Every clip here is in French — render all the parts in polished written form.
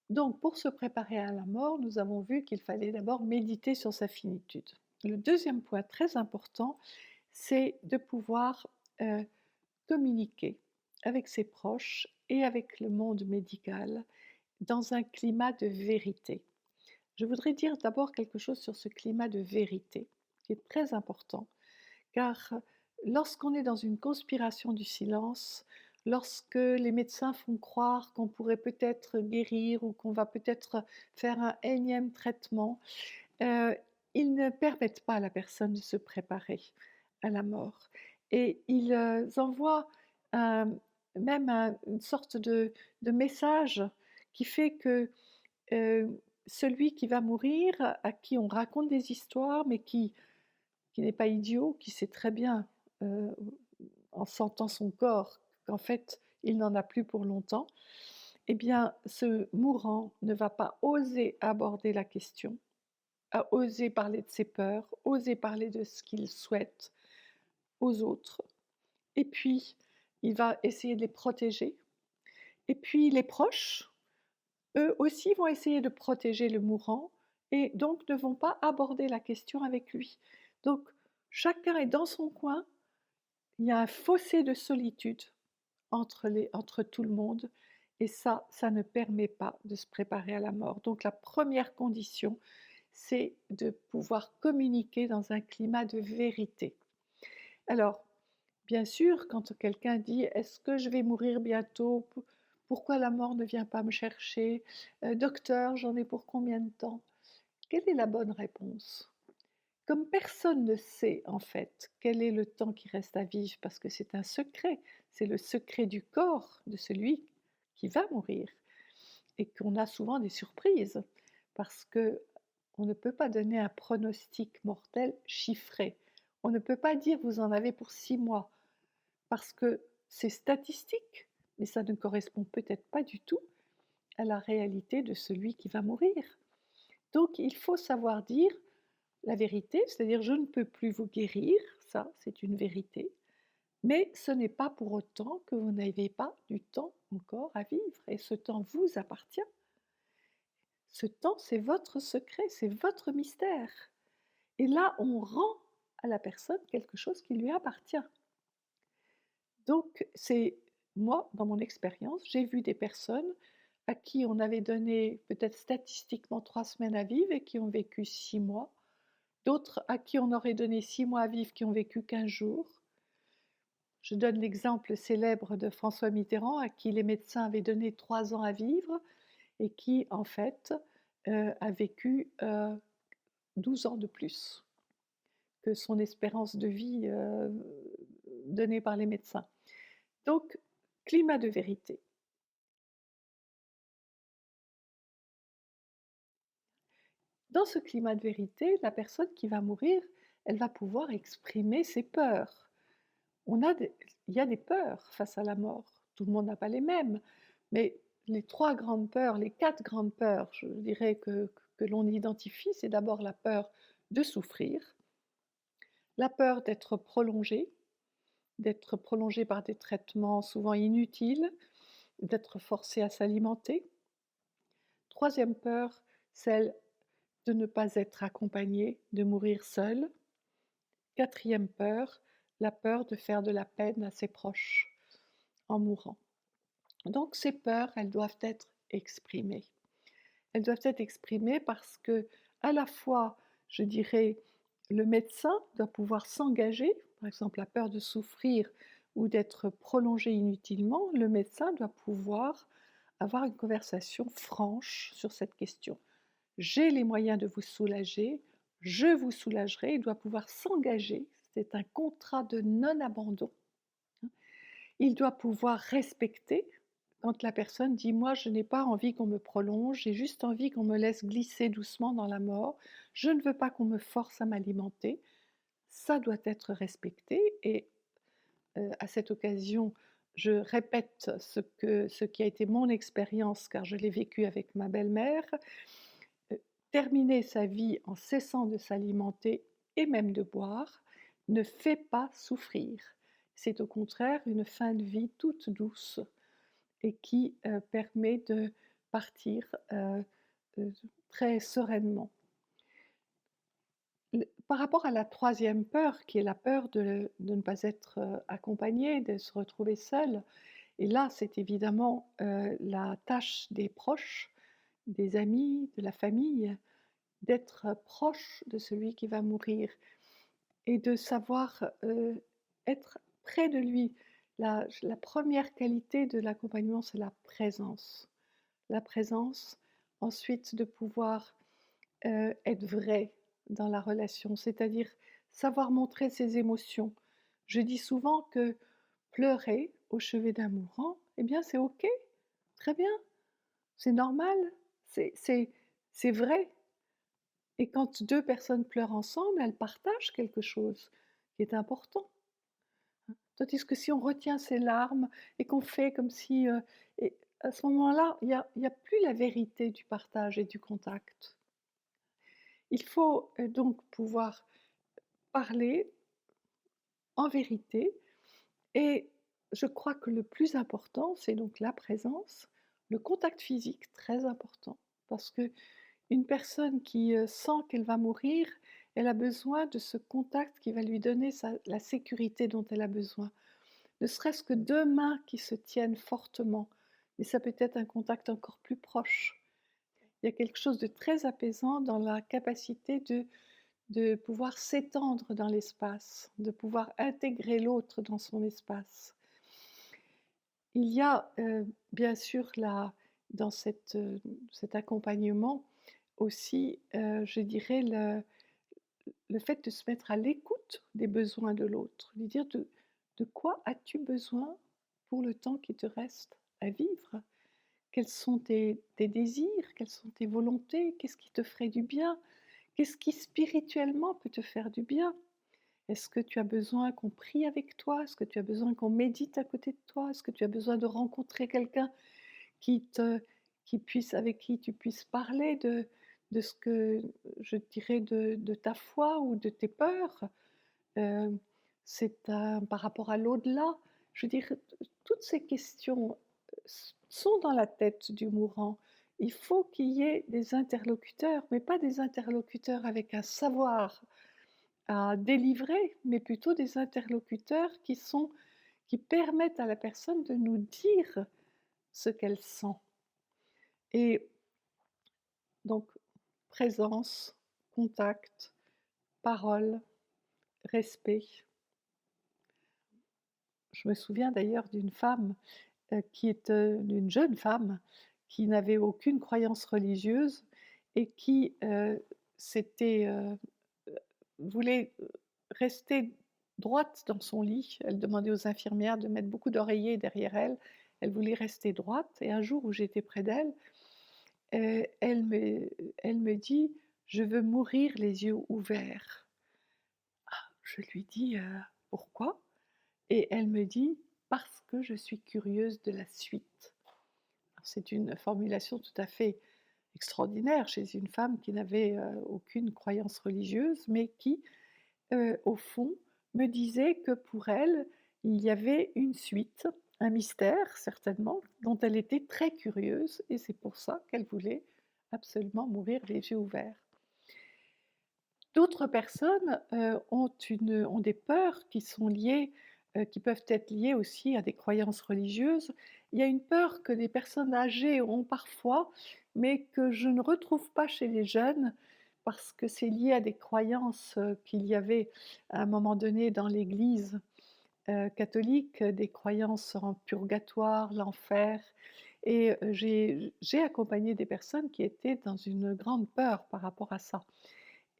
Donc pour se préparer à la mort, nous avons vu qu'il fallait d'abord méditer sur sa finitude. Le deuxième point très important, c'est de pouvoir, communiquer avec ses proches et avec le monde médical dans un climat de vérité. Je voudrais dire d'abord quelque chose sur ce climat de vérité, qui est très important, car lorsqu'on est dans une conspiration du silence, lorsque les médecins font croire qu'on pourrait peut-être guérir ou qu'on va peut-être faire un énième traitement, heu, ils ne permettent pas à la personne de se préparer à la mort et ils, envoient un une sorte de message qui fait que, celui qui va mourir, à qui on raconte des histoires, mais qui n'est pas idiot, qui sait très bien, heu, en sentant son corps, qu'en fait, il n'en a plus pour longtemps, eh bien, ce mourant ne va pas oser aborder la question, à oser parler de ses peurs, oser parler de ce qu'il souhaite aux autres et puis il va essayer de les protéger et puis les proches, eux aussi vont essayer de protéger le mourant et donc ne vont pas aborder la question avec lui. Donc chacun est dans son coin, il y a un fossé de solitude entre tout le monde et ça ne permet pas de se préparer à la mort. Donc la première condition, c'est de pouvoir communiquer dans un climat de vérité. Alors, bien sûr, quand quelqu'un dit: «Est-ce que je vais mourir bientôt? Pourquoi la mort ne vient pas me chercher? Docteur, j'en ai pour combien de temps?» Quelle est la bonne réponse? Comme personne ne sait en fait quel est le temps qui reste à vivre parce que c'est un secret, c'est le secret du corps de celui qui va mourir et qu'on a souvent des surprises parce que on ne peut pas donner un pronostic mortel chiffré. On ne peut pas dire: «Vous en avez pour 6 mois», parce que c'est statistique, mais ça ne correspond peut-être pas du tout à la réalité de celui qui va mourir. Donc il faut savoir dire la vérité, c'est-à-dire: «Je ne peux plus vous guérir», ça c'est une vérité, mais ce n'est pas pour autant que vous n'avez pas du temps encore à vivre et ce temps vous appartient. Ce temps, c'est votre secret, c'est votre mystère et là, on rend à la personne quelque chose qui lui appartient. Donc c'est moi, dans mon expérience, j'ai vu des personnes à qui on avait donné peut-être statistiquement 3 semaines à vivre et qui ont vécu 6 mois, d'autres à qui on aurait donné 6 mois à vivre qui ont vécu 15 jours. Je donne l'exemple célèbre de François Mitterrand à qui les médecins avaient donné 3 ans à vivre et qui en fait, a vécu, 12 ans de plus que son espérance de vie, donnée par les médecins. Donc climat de vérité. Dans ce climat de vérité, la personne qui va mourir, elle va pouvoir exprimer ses peurs. On a des il y a des peurs face à la mort. Tout le monde n'a pas les mêmes, mais les 3 grandes peurs, les 4 grandes peurs, je dirais que l'on identifie, c'est d'abord la peur de souffrir, la peur d'être prolongé par des traitements souvent inutiles, d'être forcé à s'alimenter. Troisième peur, celle de ne pas être accompagné, de mourir seul. Quatrième peur, la peur de faire de la peine à ses proches en mourant. Donc ces peurs, elles doivent être exprimées. Elles doivent être exprimées parce que, à la fois, je dirais, le médecin doit pouvoir s'engager, par exemple la peur de souffrir ou d'être prolongé inutilement, le médecin doit pouvoir avoir une conversation franche sur cette question. J'ai les moyens de vous soulager, je vous soulagerai, il doit pouvoir s'engager, c'est un contrat de non-abandon. Il doit pouvoir respecter quand la personne dit: «Moi, je n'ai pas envie qu'on me prolonge, j'ai juste envie qu'on me laisse glisser doucement dans la mort, je ne veux pas qu'on me force à m'alimenter». Ça doit être respecté et à cette occasion, je répète ce qui a été mon expérience car je l'ai vécu avec ma belle-mère. Terminer sa vie en cessant de s'alimenter et même de boire ne fait pas souffrir. C'est au contraire une fin de vie toute douce et qui, permet de partir très sereinement. Par rapport à la troisième peur, qui est la peur de ne pas être accompagné, de se retrouver seul, et là, c'est évidemment la tâche des proches, des amis, de la famille, d'être proche de celui qui va mourir et de savoir être près de lui. La première qualité de l'accompagnement, c'est la présence. La présence, ensuite de pouvoir être vrai dans la relation, c'est-à-dire savoir montrer ses émotions. Je dis souvent que pleurer au chevet d'un mourant, eh bien c'est OK, très bien, c'est normal, c'est c'est c'est vrai. Et quand 2 personnes pleurent ensemble, elles partagent quelque chose qui est important. Tandis que si on retient ses larmes et qu'on fait comme si, et à ce moment-là, il y a plus la vérité du partage et du contact. Il faut, donc pouvoir parler en vérité et je crois que le plus important, c'est donc la présence, le contact physique, très important. Parce qu'une personne qui, sent qu'elle va mourir, elle a besoin de ce contact qui va lui donner la sécurité dont elle a besoin. Ne serait-ce que 2 mains qui se tiennent fortement, mais ça peut être un contact encore plus proche. Il y a quelque chose de très apaisant dans la capacité de pouvoir s'étendre dans l'espace, de pouvoir intégrer l'autre dans son espace. Il y a, bien sûr dans cet accompagnement aussi, je dirais le fait de se mettre à l'écoute des besoins de l'autre, lui dire: «De quoi as-tu besoin pour le temps qui te reste à vivre? Quels sont tes désirs? Quelles sont tes volontés? Qu'est-ce qui te ferait du bien? Qu'est-ce qui spirituellement peut te faire du bien? Est-ce que tu as besoin qu'on prie avec toi? Est-ce que tu as besoin qu'on médite à côté de toi? Est-ce que tu as besoin de rencontrer quelqu'un qui te avec qui tu puisses parler de ce que je dirais de ta foi ou de tes peurs?» Heu, c'est un par rapport à l'au-delà. Je veux dire, toutes ces questions, sont dans la tête du mourant. Il faut qu'il y ait des interlocuteurs, mais pas des interlocuteurs avec un savoir à délivrer, mais plutôt des interlocuteurs qui permettent à la personne de nous dire ce qu'elle sent. Et donc présence, contact, parole, respect. Je me souviens d'ailleurs d'une femme, d'une jeune femme qui n'avait aucune croyance religieuse et qui, s'était, voulait, rester droite dans son lit. Elle demandait aux infirmières de mettre beaucoup d'oreillers derrière elle. Elle voulait rester droite et un jour où j'étais près d'elle, elle me dit: «Je veux mourir les yeux ouverts». Je lui dis: «Pourquoi?» Et elle me dit: «Parce que je suis curieuse de la suite». Alors c'est une formulation tout à fait extraordinaire chez une femme qui n'avait, aucune croyance religieuse, mais qui, au fond, me disait que pour elle, il y avait une suite, un mystère certainement, dont elle était très curieuse et c'est pour ça qu'elle voulait absolument mourir les yeux ouverts. D'autres personnes, ont des peurs qui sont liées, qui peuvent être liées aussi à des croyances religieuses. Il y a une peur que les personnes âgées ont parfois, mais que je ne retrouve pas chez les jeunes, parce que c'est lié à des croyances, qu'il y avait à un moment donné dans l'Église, catholique, des croyances en purgatoire, l'enfer et j'ai accompagné des personnes qui étaient dans une grande peur par rapport à ça.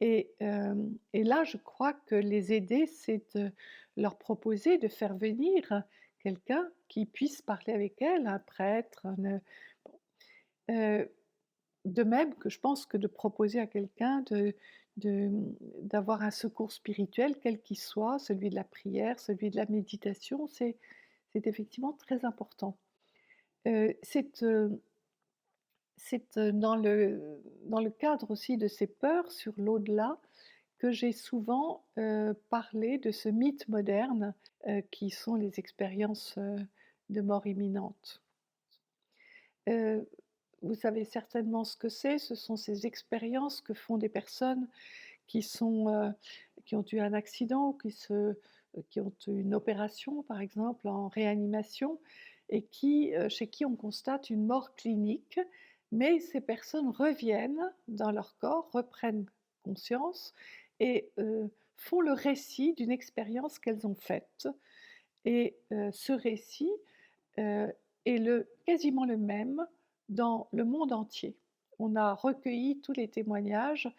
Et là, je crois que les aider, c'est de leur proposer de faire venir quelqu'un qui puisse parler avec elles, un prêtre, de même que je pense que de proposer à quelqu'un d'avoir un secours spirituel, quel qu'il soit, celui de la prière, celui de la méditation, c'est effectivement très important. C'est dans le cadre aussi de ces peurs sur l'au-delà que j'ai souvent, parlé de ce mythe moderne, qui sont les expériences, de mort imminente. Heu, vous savez certainement ce que c'est, ce sont ces expériences que font des personnes qui sont, qui ont eu un accident ou qui ont eu une opération, par exemple, en réanimation et chez qui on constate une mort clinique, mais ces personnes reviennent dans leur corps, reprennent conscience et font le récit d'une expérience qu'elles ont faite et ce récit, heu, est quasiment le même dans le monde entier. On a recueilli tous les témoignages.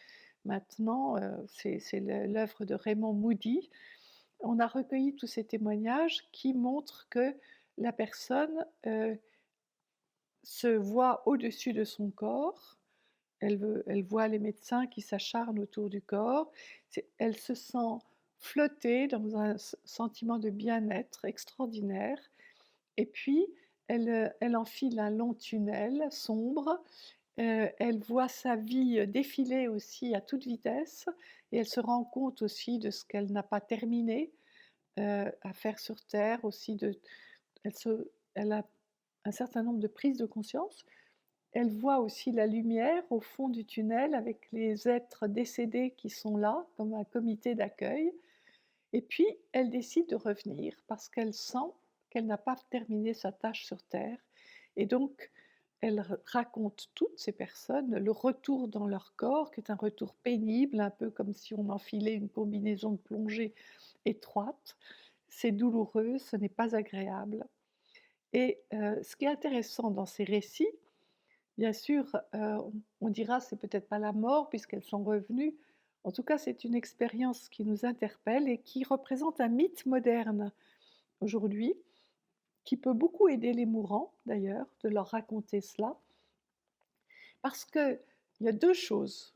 Maintenant, c'est l'œuvre de Raymond Moody. On a recueilli tous ces témoignages qui montrent que la personne, se voit au-dessus de son corps. Elle voit les médecins qui s'acharnent autour du corps. Elle se sent flotter dans un sentiment de bien-être extraordinaire et puis elle enfile un long tunnel sombre. Elle voit sa vie défiler aussi à toute vitesse et elle se rend compte aussi de ce qu'elle n'a pas terminé, à faire sur terre aussi elle a un certain nombre de prises de conscience. Elle voit aussi la lumière au fond du tunnel avec les êtres décédés qui sont là, comme un comité d'accueil et puis elle décide de revenir parce qu'elle sent qu'elle n'a pas terminé sa tâche sur terre et donc elle raconte toutes ces personnes le retour dans leur corps, qui est un retour pénible, un peu comme si on enfilait une combinaison de plongée étroite. C'est douloureux, ce n'est pas agréable et ce qui est intéressant dans ces récits, bien sûr, on dira: «C'est peut-être pas la mort puisqu'elles sont revenues». En tout cas, c'est une expérience qui nous interpelle et qui représente un mythe moderne aujourd'hui, qui peut beaucoup aider les mourants d'ailleurs, de leur raconter cela. Parce qu'il y a 2 choses,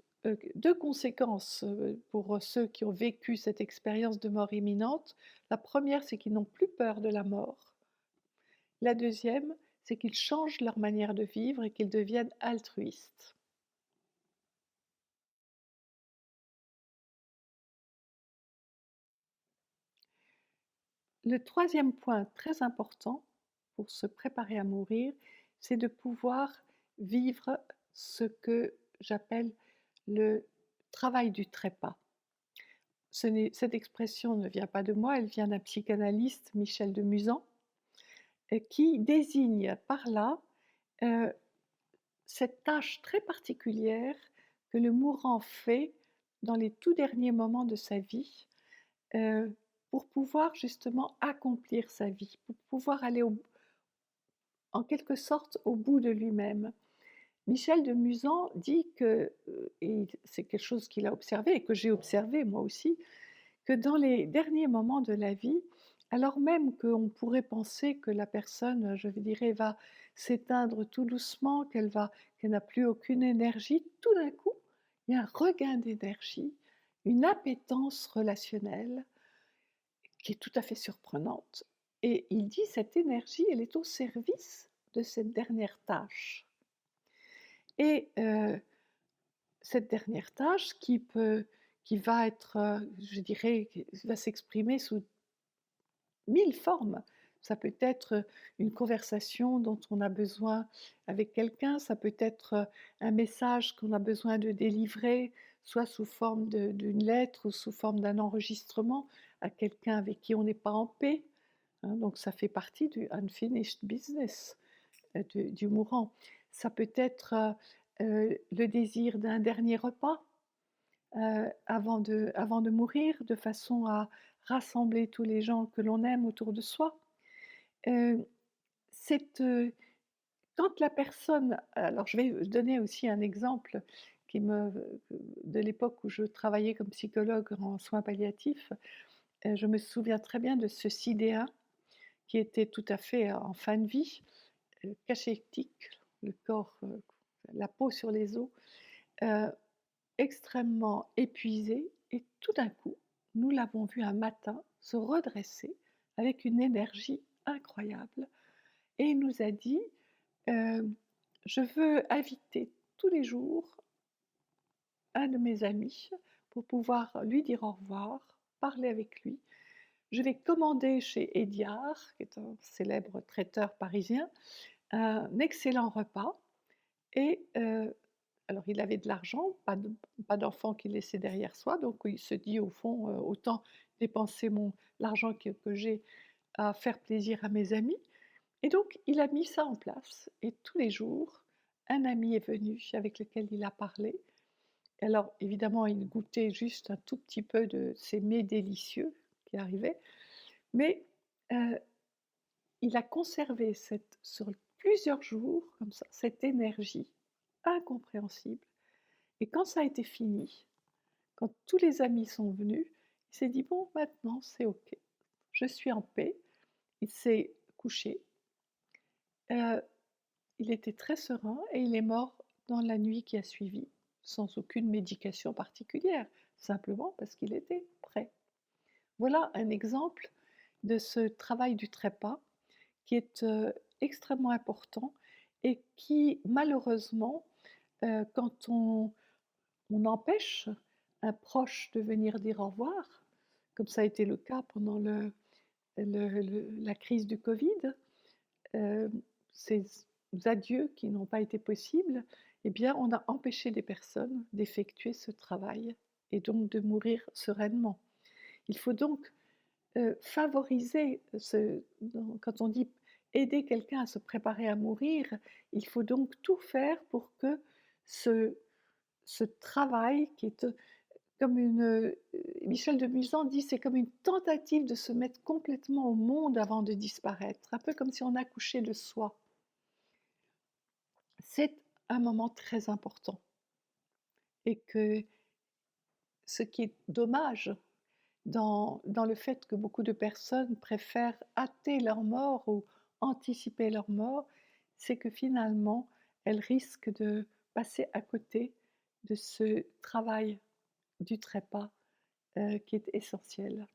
2 conséquences, pour ceux qui ont vécu cette expérience de mort imminente. La première, c'est qu'ils n'ont plus peur de la mort. La deuxième, c'est qu'ils changent leur manière de vivre et qu'ils deviennent altruistes. Le troisième point très important pour se préparer à mourir, c'est de pouvoir vivre ce que j'appelle le travail du trépas. Cette expression ne vient pas de moi, elle vient d'un psychanalyste, Michel de Musan, qui désigne par là euh, cette tâche très particulière que le mourant fait dans les tout derniers moments de sa vie, euh, pour pouvoir justement accomplir sa vie, pour pouvoir aller en quelque sorte au bout de lui-même. Michel de Musan dit que, et c'est quelque chose qu'il a observé et que j'ai observé moi aussi, que dans les derniers moments de la vie, alors même qu'on pourrait penser que la personne, je dirais, va s'éteindre tout doucement, qu'elle n'a plus aucune énergie, tout d'un coup, il y a un regain d'énergie, une appétence relationnelle qui est tout à fait surprenante. Et il dit cette énergie, elle est au service de cette dernière tâche. Et cette dernière tâche qui va être, je dirais, qui va s'exprimer sous 1000 formes. Ça peut être une conversation dont on a besoin avec quelqu'un, ça peut être un message qu'on a besoin de délivrer, soit sous forme d'une lettre ou sous forme d'un enregistrement à quelqu'un avec qui on n'est pas en paix, hein, donc ça fait partie du unfinished business du mourant. Ça peut être le désir d'un dernier repas avant de mourir, de façon à rassembler tous les gens que l'on aime autour de soi. Euh, c'est, quand la personne, alors je vais donner aussi un exemple de l'époque où je travaillais comme psychologue en soins palliatifs. Je me souviens très bien de ce sidéen qui était tout à fait en fin de vie, cachétique, le corps, la peau sur les os, euh, extrêmement épuisé, et tout d'un coup, nous l'avons vu un matin se redresser avec une énergie incroyable et il nous a dit je veux inviter tous les jours un de mes amis pour pouvoir lui dire au revoir, parler avec lui. Je vais commander chez Ediard, qui est un célèbre traiteur parisien, un excellent repas et alors il avait de l'argent, pas d'enfant qu'il laissait derrière soi, donc il se dit au fond, «Autant dépenser l'argent que j'ai à faire plaisir à mes amis», et donc il a mis ça en place et tous les jours, un ami est venu avec lequel il a parlé. Alors évidemment, il goûtait juste un tout petit peu de ces mets délicieux qui arrivaient, mais heu, il a conservé sur plusieurs jours comme ça, cette énergie incompréhensible, et quand ça a été fini, quand tous les amis sont venus, il s'est dit: «Bon, maintenant c'est OK, je suis en paix». Il s'est couché, heu, il était très serein et il est mort dans la nuit qui a suivi, sans aucune médication particulière, simplement parce qu'il était prêt. Voilà un exemple de ce travail du trépas qui est, extrêmement important et qui malheureusement, quand on empêche un proche de venir dire au revoir, comme ça a été le cas pendant la crise du Covid, ces adieux qui n'ont pas été possibles, eh bien, on a empêché des personnes d'effectuer ce travail et donc de mourir sereinement. Il faut donc, favoriser quand on dit aider quelqu'un à se préparer à mourir, il faut donc tout faire pour que ce ce travail qui est, comme Michel de Musan dit: «C'est comme une tentative de se mettre complètement au monde avant de disparaître», un peu comme si on accouchait de soi. C'est un moment très important et que ce qui est dommage dans le fait que beaucoup de personnes préfèrent hâter leur mort ou anticiper leur mort, c'est que finalement, elles risquent de passer à côté de ce travail du trépas, qui est essentiel.